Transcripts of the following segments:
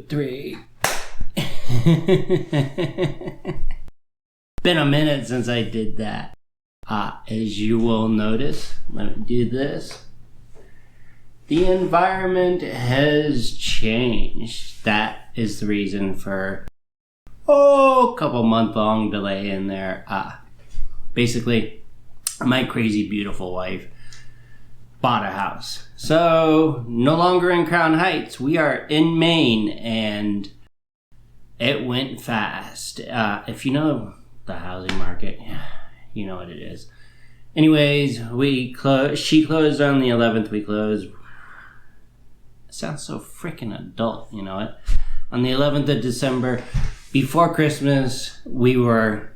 2, 3. Been a minute since I did that. As you will notice, let me do this. The environment has changed. That is the reason for a couple month-long delay in there. Basically, my crazy beautiful wife bought a house. So, no longer in Crown Heights. We are in Maine, and it went fast. If you know the housing market, you know what it is. Anyways, she closed on the 11th. We closed. It sounds so freaking adult, you know it? On the 11th of December, before Christmas, we were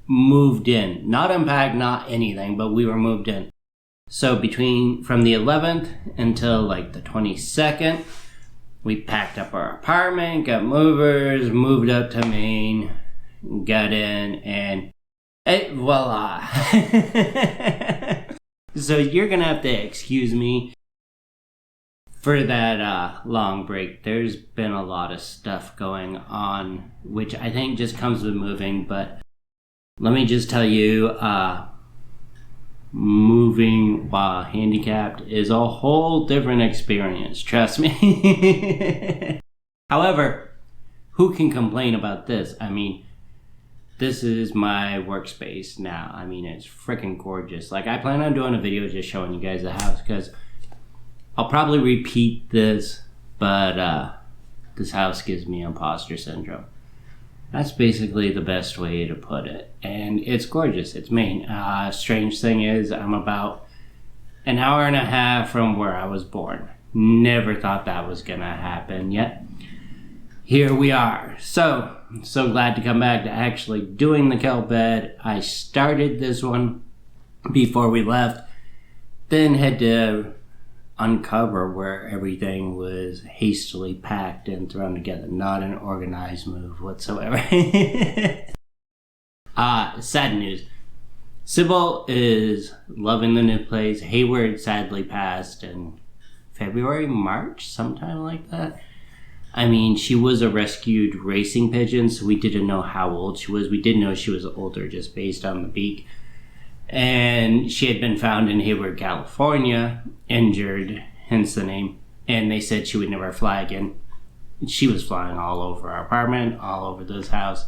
moved in. Not unpacked, not anything, but we were moved in. So from the 11th until like the 22nd, we packed up our apartment, got movers, moved up to Maine, got in, and voila. So you're gonna have to excuse me for that long break. There's been a lot of stuff going on, which I think just comes with moving, but let me just tell you, moving while handicapped is a whole different experience, trust me. However, who can complain about this? I mean, this is my workspace now. I mean, it's freaking gorgeous. Like, I plan on doing a video just showing you guys the house, because I'll probably repeat this, but this house gives me imposter syndrome. That's basically the best way to put it. And it's gorgeous. It's Maine. Strange thing is, I'm about an hour and a half from where I was born. Never thought that was gonna happen, yet here we are. So, I'm so glad to come back to actually doing the kelp bed. I started this one before we left, then had to uncover where everything was hastily packed and thrown together. Not an organized move whatsoever. Sad news. Sybil is loving the new place. Hayward sadly passed in February, March, sometime like that. I mean, she was a rescued racing pigeon, so we didn't know how old she was. We did know she was older just based on the beak. And she had been found in Hayward, California, injured, hence the name. And they said she would never fly again. She was flying all over our apartment, all over this house.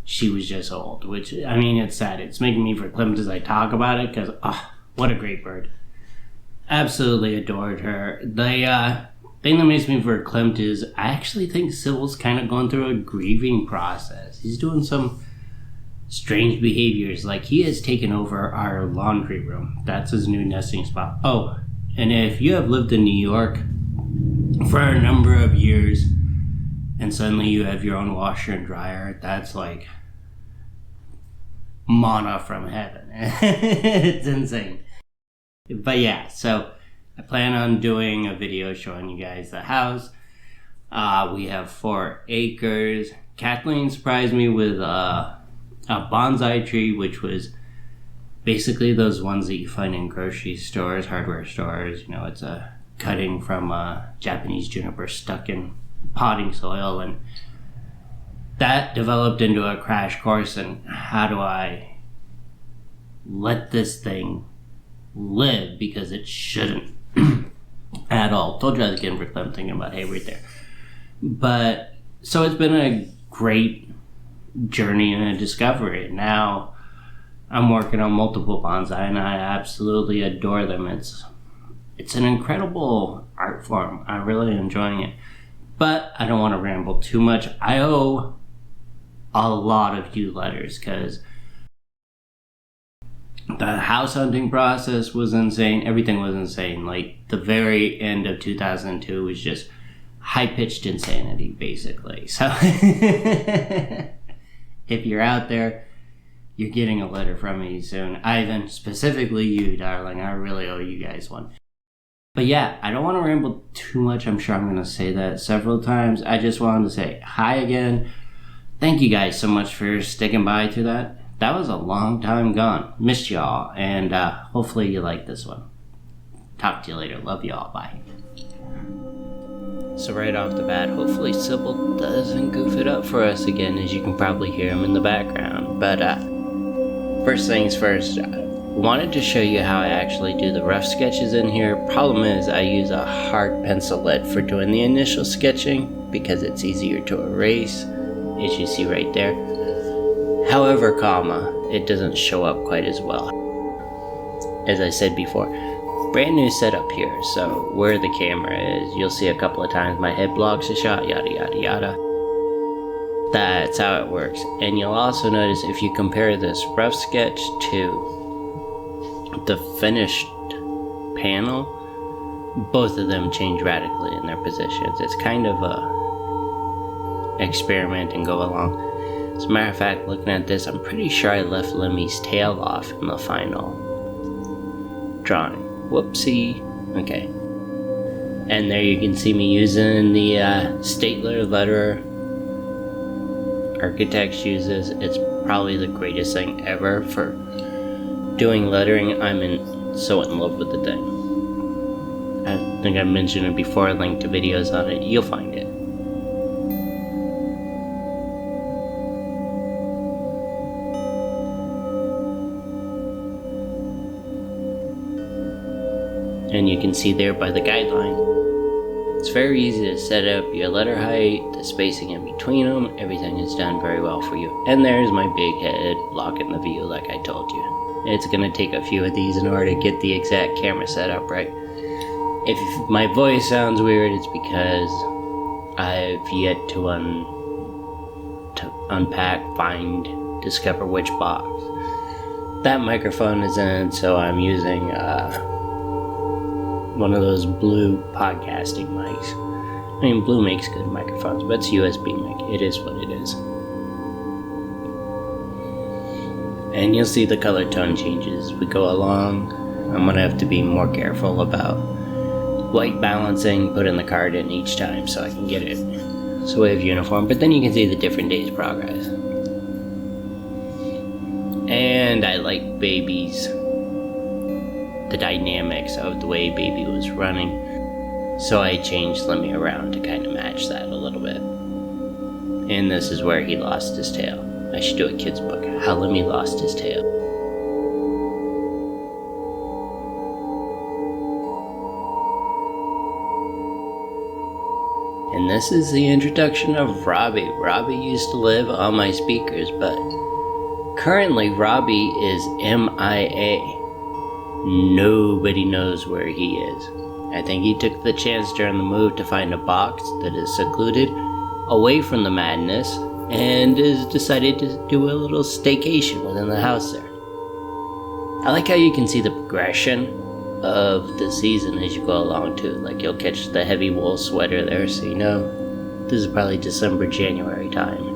She was just old, which, I mean, it's sad. It's making me verklempt as I talk about it, because, what a great bird. Absolutely adored her. The thing that makes me verklempt is I actually think Sybil's kind of going through a grieving process. He's doing some strange behaviors, like he has taken over our laundry room. That's his new nesting spot. Oh, and if you have lived in New York for a number of years and suddenly you have your own washer and dryer, that's like manna from heaven. It's insane. But yeah, so I plan on doing a video showing you guys the house. We have 4 acres. Kathleen surprised me with a bonsai tree, which was basically those ones that you find in grocery stores, hardware stores. You know, it's a cutting from a Japanese juniper stuck in potting soil, and that developed into a crash course in how do I let this thing live, because it shouldn't at all. Told you I was getting verklempt thinking about Hayward there. But so it's been a great journey and a discovery. Now I'm working on multiple bonsai, and I absolutely adore them. It's an incredible art form. I'm really enjoying it. But I don't want to ramble too much. I owe a lot of you letters, because the house hunting process was insane. Everything was insane. Like, the very end of 2002 was just high-pitched insanity, basically. So if you're out there, you're getting a letter from me soon. Ivan, specifically you, darling. I really owe you guys one. But yeah, I don't want to ramble too much. I'm sure I'm going to say that several times. I just wanted to say hi again. Thank you guys so much for sticking by through that. That was a long time gone. Missed y'all. And hopefully you like this one. Talk to you later. Love y'all. Bye. So right off the bat, hopefully Sybil doesn't goof it up for us again, as you can probably hear him in the background. But first things first, I wanted to show you how I actually do the rough sketches in here. Problem is, I use a hard pencil lead for doing the initial sketching because it's easier to erase, as you see right there. However, it doesn't show up quite as well. As I said before, brand new setup here, so where the camera is, you'll see a couple of times my head blocks a shot, yada yada yada. That's how it works. And you'll also notice if you compare this rough sketch to the finished panel, both of them change radically in their positions. It's kind of a experiment and go along. As a matter of fact, looking at this, I'm pretty sure I left Lemmy's tail off in the final drawing. Whoopsie. Okay. And there you can see me using the Statler letter Architects uses. It's probably the greatest thing ever for doing lettering. I'm so in love with the thing. I think I mentioned it before. I linked to videos on it. You'll find it. And you can see there by the guideline, it's very easy to set up your letter height, the spacing in between them. Everything is done very well for you. And there's my big head blocking the view like I told you. It's going to take a few of these in order to get the exact camera set up right. If my voice sounds weird, it's because I've yet to unpack, find, discover which box that microphone is in, so I'm using one of those Blue podcasting mics. I mean, Blue makes good microphones, but it's USB mic. It is what it is. And you'll see the color tone changes as we go along. I'm going to have to be more careful about white balancing, putting the card in each time so I can get it so we have uniform. But then you can see the different days' progress. And I like Baby's, the dynamics of the way Baby was running, so I changed Lemmy around to kind of match that a little bit. And this is where he lost his tail. I should do a kid's book, How Lemmy Lost His Tail. And this is the introduction of Robbie. Robbie used to live on my speakers, but currently Robbie is MIA. Nobody knows where he is. I think he took the chance during the move to find a box that is secluded away from the madness and has decided to do a little staycation within the house there. I like how you can see the progression of the season as you go along too. Like you'll catch the heavy wool sweater there, so you know this is probably December, January time.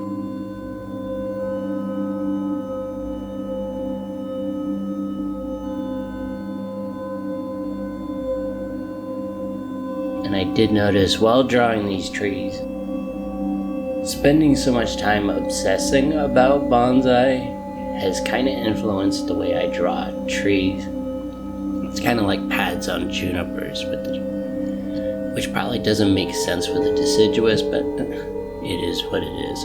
And I did notice while drawing these trees, spending so much time obsessing about bonsai has kind of influenced the way I draw trees. It's kind of like pads on junipers, which probably doesn't make sense with a deciduous, but it is what it is.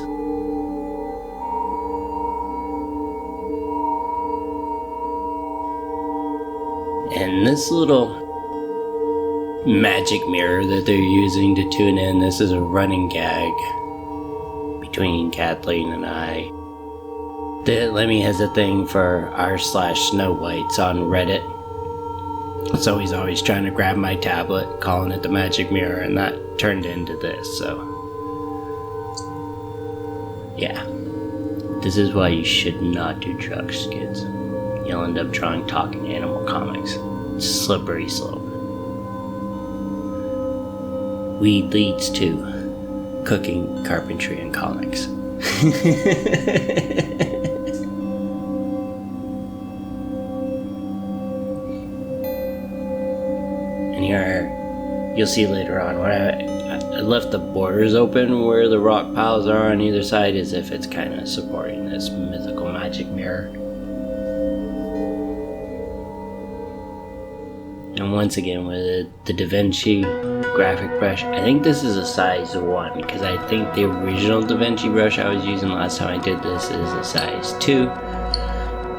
And this little magic mirror that they're using to tune in, this is a running gag between Kathleen and I. Lemmy has a thing for r/Snow Whites on Reddit, so he's always trying to grab my tablet, calling it the magic mirror, and that turned into this. So yeah, this is why you should not do drugs, kids. You'll end up drawing talking animal comics. It's a slippery slope. Weed leads to cooking, carpentry, and comics. And here, you'll see later on, when I left the borders open where the rock piles are on either side, as if it's kind of supporting this mythical magic mirror. And once again, with the Da Vinci graphic brush. I think this is a size 1 because I think the original DaVinci brush I was using last time I did this is a size 2.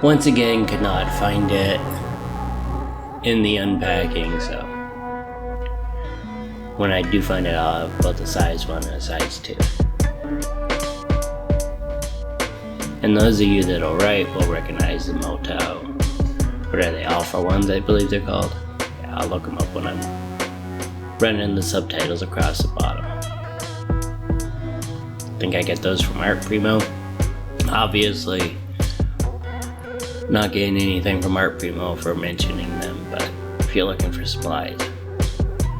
Once again, could not find it in the unpacking, so when I do find it, I'll have both a size 1 and a size 2. And those of you that'll write will recognize the Moto. What are they? Alpha ones, I believe they're called. Yeah, I'll look them up when I'm running the subtitles across the bottom. I think I get those from Art Primo. Obviously, not getting anything from Art Primo for mentioning them, but if you're looking for supplies,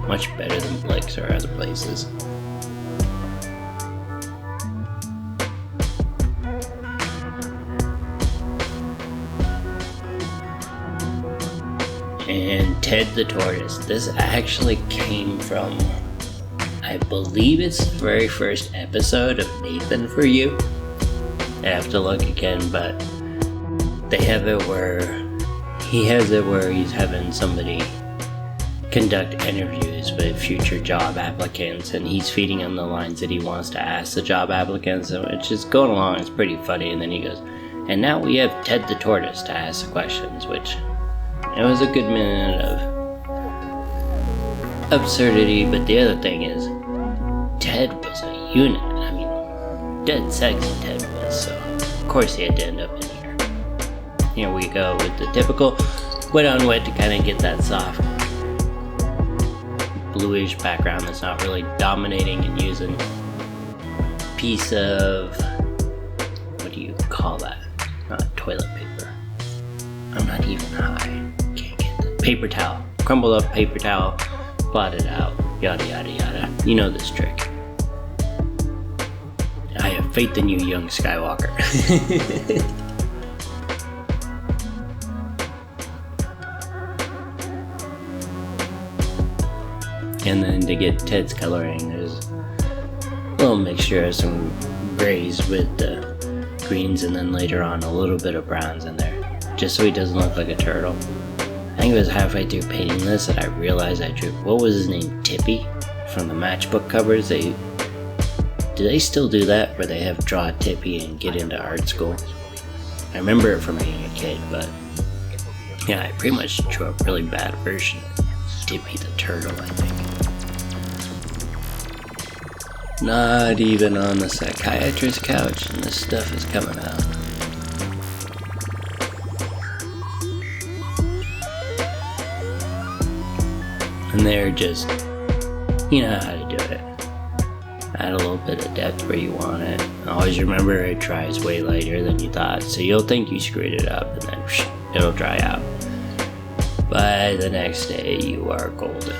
much better than Blick's or other places. And Ted the Tortoise. This actually came from, I believe it's the very first episode of Nathan For You. I have to look again, but they have it where he has it where he's having somebody conduct interviews with future job applicants, and he's feeding them the lines that he wants to ask the job applicants, and it's just going along. It's pretty funny, and then he goes, and now we have Ted the Tortoise to ask the questions, which it was a good minute of absurdity. But the other thing is, Ted was a unit. I mean, dead sexy Ted was, so of course he had to end up in here. Here we go with the typical wet on wet to kind of get that soft bluish background that's not really dominating, and using a piece of, what do you call that? Not toilet paper. I'm not even high. Can't get the paper towel. Crumbled up paper towel, blot it out, yada yada yada. You know this trick. I have faith in you, young Skywalker. And then to get Ted's coloring, there's a little mixture of some grays with the greens, and then later on a little bit of browns in there, just so he doesn't look like a turtle. I think it was halfway through painting this that I realized I drew, what was his name, Tippy, from the matchbook covers. Do they still do that, where they have draw Tippy and get into art school? I remember it from being a kid, but yeah, I pretty much drew a really bad version of Tippy the turtle, I think. Not even on the psychiatrist's couch, and this stuff is coming out. And they're just, you know how to do it. Add a little bit of depth where you want it. Always remember it dries way later than you thought, so you'll think you screwed it up, and then it'll dry out. By the next day, you are golden.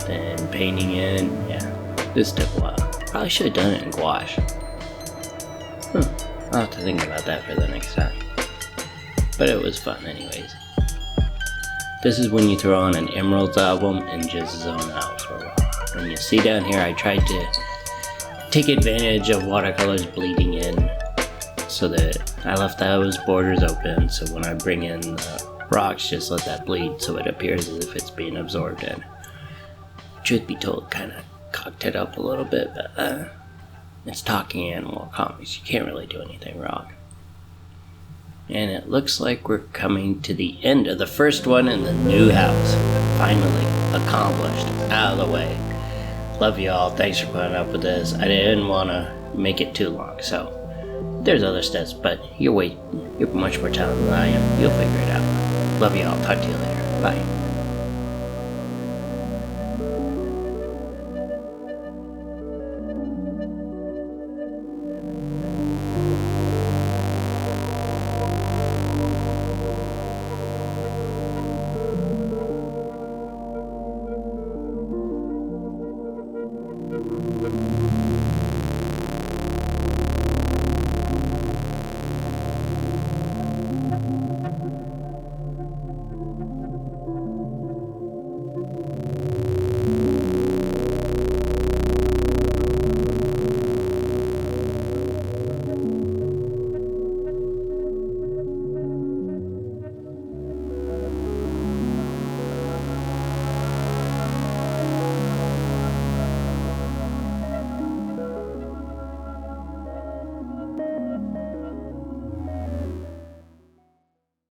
And painting in, yeah, this took a while. Probably should have done it in gouache. I'll have to think about that for the next time. But it was fun anyways. This is when you throw on an Emeralds album and just zone out for a while. And you see down here, I tried to take advantage of watercolors bleeding in, so that I left those borders open, so when I bring in the rocks, just let that bleed so it appears as if it's being absorbed in. Truth be told, kind of cocked it up a little bit, but it's talking animal comics, you can't really do anything wrong. And it looks like we're coming to the end of the first one in the new house. Finally accomplished, out of the way. Love y'all, thanks for putting up with this. I didn't want to make it too long, so there's other steps, but you're much more talented than I am. You'll figure it out. Love y'all, talk to you later. Bye.